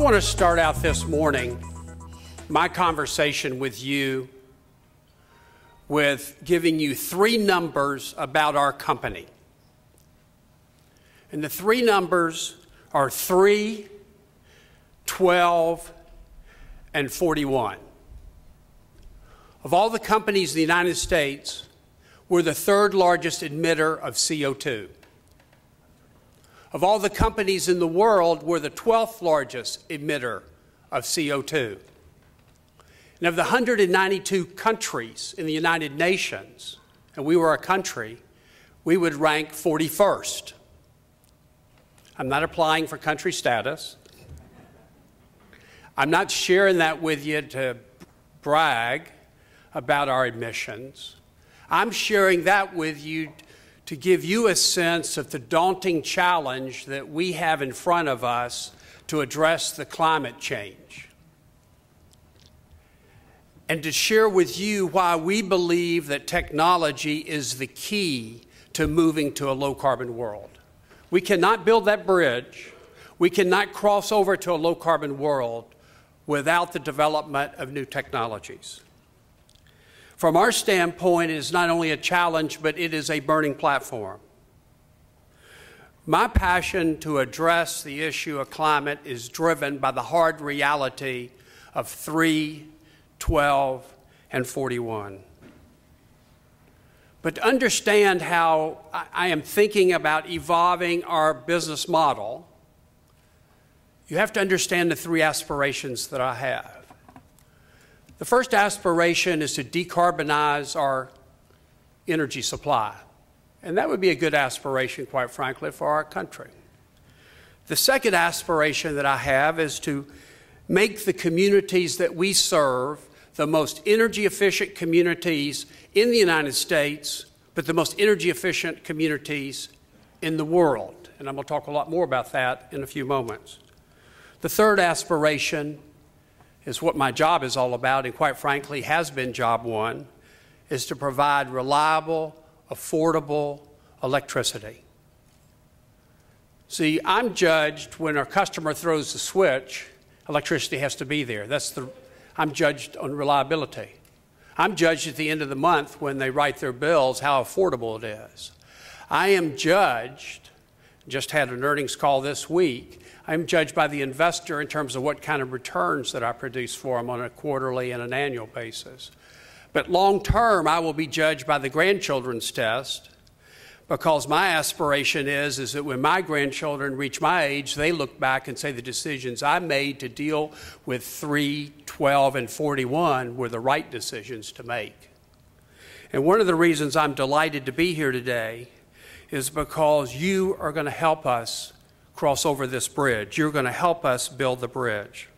want to start out this morning my conversation with you with giving you three numbers about our company. And the three numbers are 3, 12, and 41. Of all the companies in the United States, we're the third largest emitter of CO2. Of all the companies in the world, we're the 12th largest emitter of CO2. And of the 192 countries in the United Nations, and we were a country, we would rank 41st. I'm not applying for country status. I'm not sharing that with you to brag about our emissions. I'm sharing that with you to give you a sense of the daunting challenge that we have in front of us to address the climate change. And to share with you why we believe that technology is the key to moving to a low-carbon world. We cannot build that bridge. We cannot cross over to a low-carbon world without the development of new technologies. From our standpoint, it is not only a challenge, but it is a burning platform. My passion to address the issue of climate is driven by the hard reality of 3, 12, and 41. But to understand how I am thinking about evolving our business model, you have to understand the three aspirations that I have. The first aspiration is to decarbonize our energy supply. And that would be a good aspiration, quite frankly, for our country. The second aspiration that I have is to make the communities that we serve the most energy efficient communities in the United States, but the most energy efficient communities in the world. And I'm going to talk a lot more about that in a few moments. The third aspiration is what my job is all about, and quite frankly has been job one, is to provide reliable, affordable electricity. See, I'm judged when our customer throws the switch, electricity has to be there. I'm judged on reliability. I'm judged at the end of the month when they write their bills how affordable it is. I am judged, just had an earnings call this week, I'm judged by the investor in terms of what kind of returns that I produce for them on a quarterly and an annual basis. But long term, I will be judged by the grandchildren's test, because my aspiration is that when my grandchildren reach my age, they look back and say the decisions I made to deal with 3, 12, and 41 were the right decisions to make. And one of the reasons I'm delighted to be here today is because you are going to help us cross over this bridge. You're going to help us build the bridge.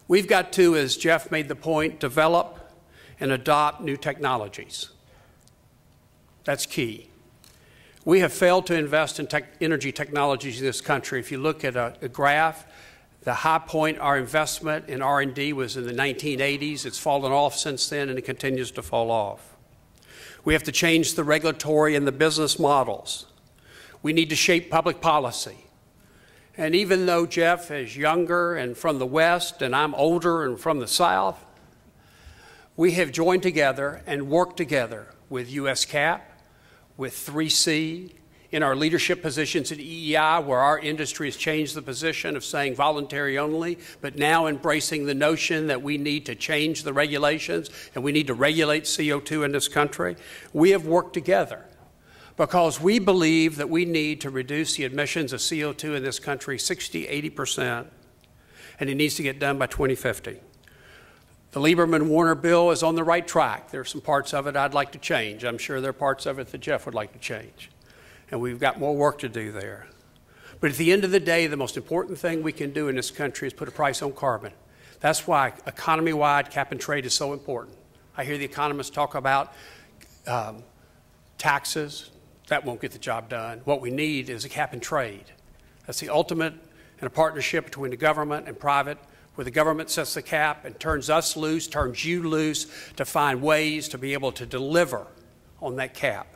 We've got to, as Jeff made the point, develop and adopt new technologies. That's key. We have failed to invest in energy technologies in this country. If you look at a graph, the high point, our investment in R&D was in the 1980s. It's fallen off since then, and it continues to fall off. We have to change the regulatory and the business models. We need to shape public policy. And even though Jeff is younger and from the West, and I'm older and from the South, we have joined together and worked together with USCAP, with 3C, in our leadership positions at EEI, where our industry has changed the position of saying voluntary only, but now embracing the notion that we need to change the regulations and we need to regulate CO2 in this country. We have worked together because we believe that we need to reduce the emissions of CO2 in this country 60–80%, and it needs to get done by 2050. The Lieberman-Warner bill is on the right track. There are some parts of it I'd like to change. I'm sure there are parts of it that Jeff would like to change. And we've got more work to do there. But at the end of the day, the most important thing we can do in this country is put a price on carbon. That's why economy-wide cap and trade is so important. I hear the economists talk about taxes. That won't get the job done. What we need is a cap and trade. That's the ultimate in a partnership between the government and private, where the government sets the cap and turns us loose, turns you loose to find ways to be able to deliver on that cap.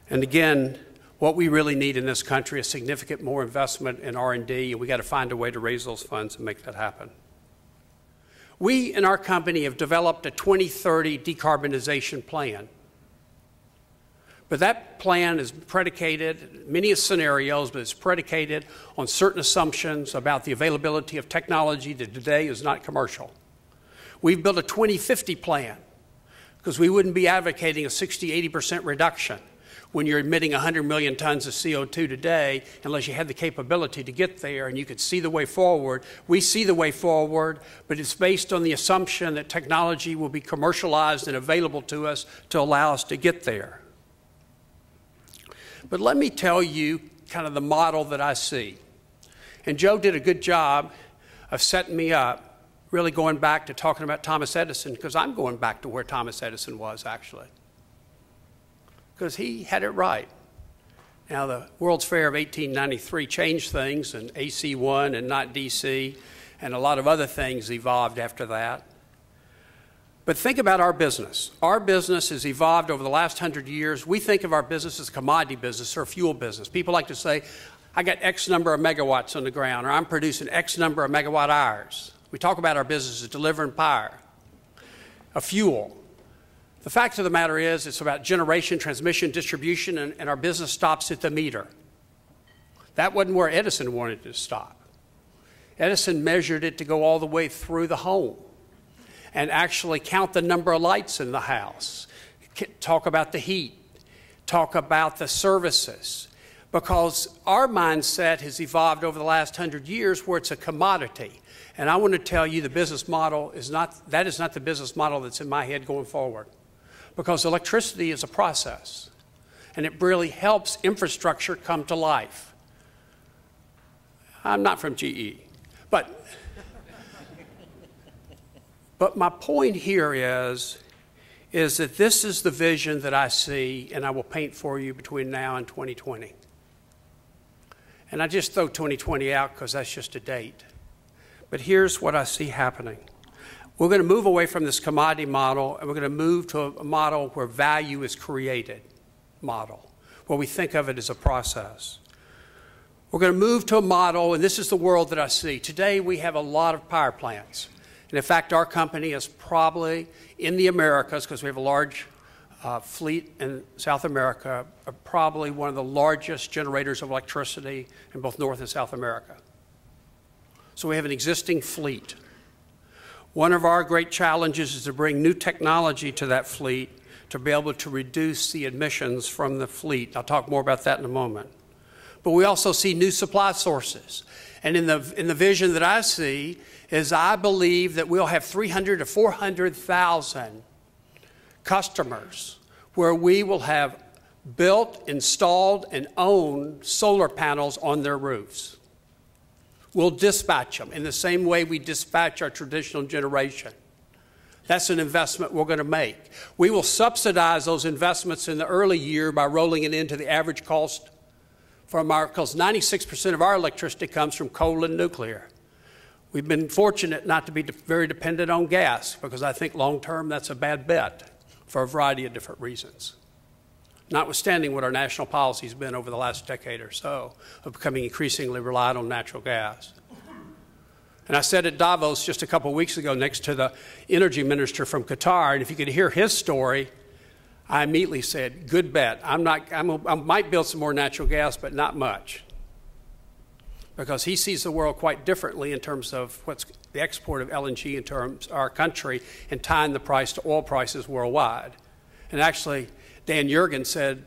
And again, What we really need in this country is significant more investment in R&D, and we got to find a way to raise those funds and make that happen. We in our company have developed a 2030 decarbonization plan. But that plan is predicated, many scenarios, but it's predicated on certain assumptions about the availability of technology that today is not commercial. We've built a 2050 plan because we wouldn't be advocating a 60–80% reduction when you're emitting 100 million tons of CO2 today unless you had the capability to get there and you could see the way forward. We see the way forward, but it's based on the assumption that technology will be commercialized and available to us to allow us to get there. But let me tell you kind of the model that I see. And Joe did a good job of setting me up, really going back to talking about Thomas Edison, because I'm going back to where Thomas Edison was, actually. Because he had it right. Now, the World's Fair of 1893 changed things, and AC won and not DC, and a lot of other things evolved after that. But think about our business. Our business has evolved over the last 100 years. We think of our business as a commodity business or a fuel business. People like to say, I got X number of megawatts on the ground, or I'm producing X number of megawatt hours. We talk about our business as delivering power, a fuel. The fact of the matter is it's about generation, transmission, distribution, and our business stops at the meter. That wasn't where Edison wanted it to stop. Edison measured it to go all the way through the home and actually count the number of lights in the house, talk about the heat, talk about the services, because our mindset has evolved over the last 100 years where it's a commodity. And I want to tell you the business model is not, that is not the business model that's in my head going forward. Because electricity is a process, and it really helps infrastructure come to life. I'm not from GE, but my point here is that this is the vision that I see, and I will paint for you between now and 2020. And I just throw 2020 out because that's just a date. But here's what I see happening. We're going to move away from this commodity model, and we're going to move to a model where value is created model, where we think of it as a process. We're going to move to a model, and this is the world that I see. Today, we have a lot of power plants. And in fact, our company is probably in the Americas, because we have a large fleet in South America, probably one of the largest generators of electricity in both North and South America. So we have an existing fleet. One of our great challenges is to bring new technology to that fleet to be able to reduce the emissions from the fleet. I'll talk more about that in a moment. But we also see new supply sources. And in the vision that I see is I believe that we'll have 300 to 400,000 customers where we will have built, installed, and owned solar panels on their roofs. We'll dispatch them in the same way we dispatch our traditional generation. That's an investment we're going to make. We will subsidize those investments in the early year by rolling it into the average cost from our, because 96% of our electricity comes from coal and nuclear. We've been fortunate not to be very dependent on gas, because I think long-term that's a bad bet for a variety of different reasons. Notwithstanding what our national policy has been over the last decade or so of becoming increasingly reliant on natural gas. And I said at Davos just a couple of weeks ago next to the energy minister from Qatar, and if you could hear his story, I immediately said, good bet. I might build some more natural gas, but not much. Because he sees the world quite differently in terms of what's the export of LNG in terms of our country and tying the price to oil prices worldwide. And actually, Dan Yergin said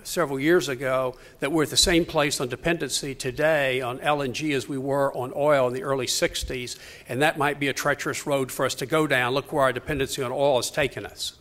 several years ago that we're at the same place on dependency today on LNG as we were on oil in the early 60s, and that might be a treacherous road for us to go down. Look where our dependency on oil has taken us.